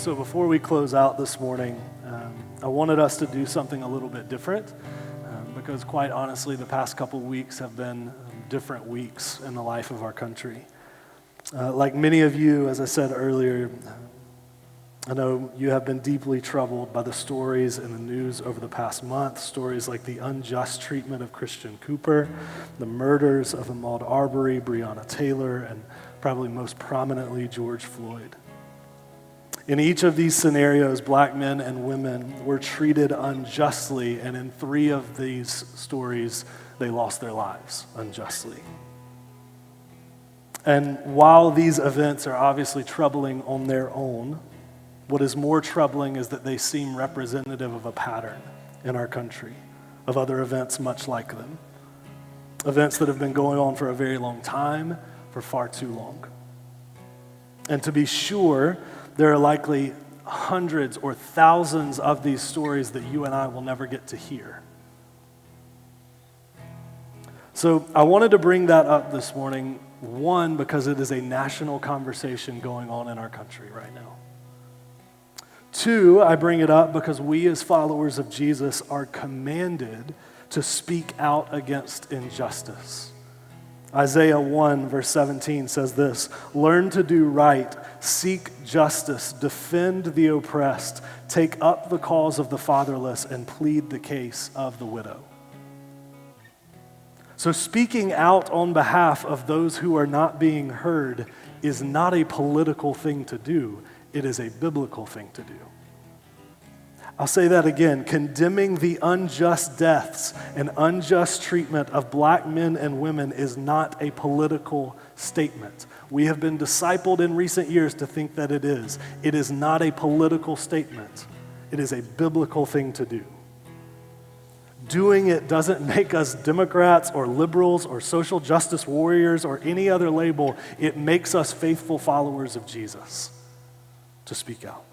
So before we close out this morning, I wanted us to do something a little bit different because quite honestly, the past couple weeks have been different weeks in the life of our country. Like many of you, as I said earlier, I know you have been deeply troubled by the stories in the news over the past month, stories like the unjust treatment of Christian Cooper, the murders of Ahmaud Arbery, Breonna Taylor, and probably most prominently, George Floyd. In each of these scenarios, black men and women were treated unjustly, and in 3 of these stories, they lost their lives unjustly. And while these events are obviously troubling on their own, what is more troubling is that they seem representative of a pattern in our country, of other events much like them. Events that have been going on for a very long time, for far too long. And to be sure, there are likely hundreds or thousands of these stories that you and I will never get to hear. So I wanted to bring that up this morning, one, because it is a national conversation going on in our country right now. 2, I bring it up because we as followers of Jesus are commanded to speak out against injustice. Isaiah 1 verse 17 says this, "Learn to do right, seek justice, defend the oppressed, take up the cause of the fatherless, and plead the case of the widow." So speaking out on behalf of those who are not being heard is not a political thing to do. It is a biblical thing to do. I'll say that again. Condemning the unjust deaths and unjust treatment of black men and women is not a political statement. We have been discipled in recent years to think that it is. It is not a political statement. It is a biblical thing to do. Doing it doesn't make us Democrats or liberals or social justice warriors or any other label. It makes us faithful followers of Jesus to speak out.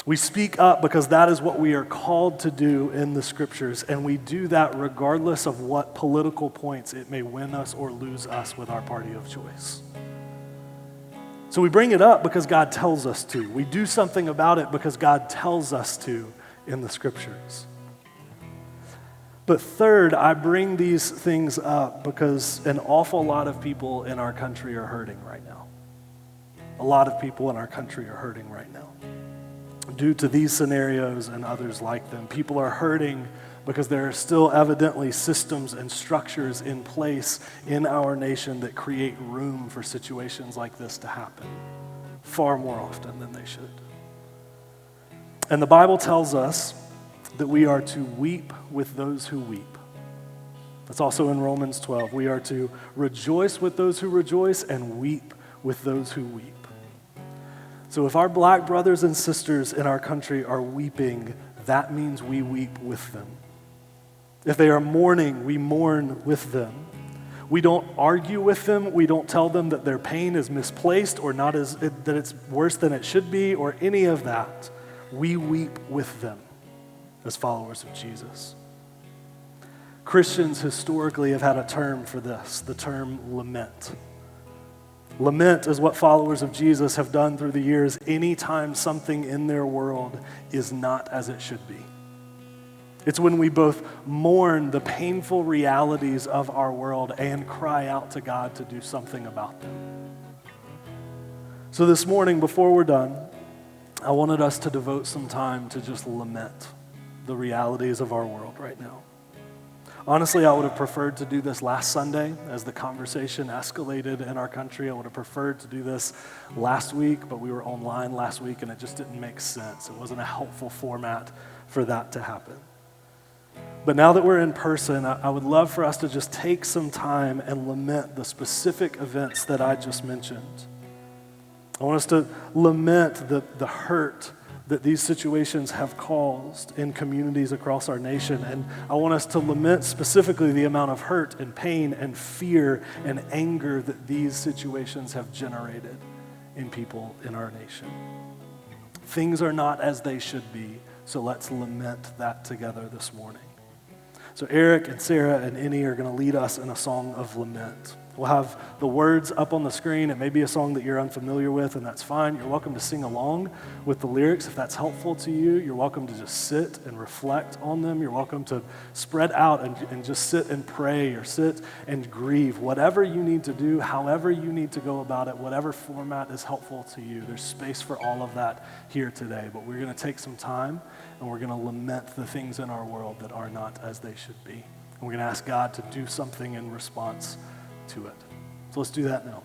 We speak up because that is what we are called to do in the scriptures, and we do that regardless of what political points it may win us or lose us with our party of choice. So we bring it up because God tells us to. We do something about it because God tells us to in the scriptures. But third, I bring these things up because an awful lot of people in our country are hurting right now. A lot of people in our country are hurting right now. Due to these scenarios and others like them, people are hurting because there are still evidently systems and structures in place in our nation that create room for situations like this to happen far more often than they should. And the Bible tells us that we are to weep with those who weep. That's also in Romans 12. We are to rejoice with those who rejoice and weep with those who weep. So if our black brothers and sisters in our country are weeping, that means we weep with them. If they are mourning, we mourn with them. We don't argue with them. We don't tell them that their pain is misplaced or not that it's worse than it should be or any of that. We weep with them as followers of Jesus. Christians historically have had a term for this, the term lament. Lament is what followers of Jesus have done through the years anytime something in their world is not as it should be. It's when we both mourn the painful realities of our world and cry out to God to do something about them. So this morning, before we're done, I wanted us to devote some time to just lament the realities of our world right now. Honestly, I would have preferred to do this last Sunday as the conversation escalated in our country. I would have preferred to do this last week, but we were online last week and it just didn't make sense. It wasn't a helpful format for that to happen. But now that we're in person, I would love for us to just take some time and lament the specific events that I just mentioned. I want us to lament the hurt that these situations have caused in communities across our nation. And I want us to lament specifically the amount of hurt and pain and fear and anger that these situations have generated in people in our nation. Things are not as they should be, so let's lament that together this morning. So Eric and Sarah and Innie are going to lead us in a song of lament. We'll have the words up on the screen. It may be a song that you're unfamiliar with, and that's fine. You're welcome to sing along with the lyrics if that's helpful to you. You're welcome to just sit and reflect on them. You're welcome to spread out and just sit and pray or sit and grieve. Whatever you need to do, however you need to go about it, whatever format is helpful to you, there's space for all of that here today. But we're going to take some time, and we're going to lament the things in our world that are not as they should be. And we're going to ask God to do something in response to it. So let's do that now.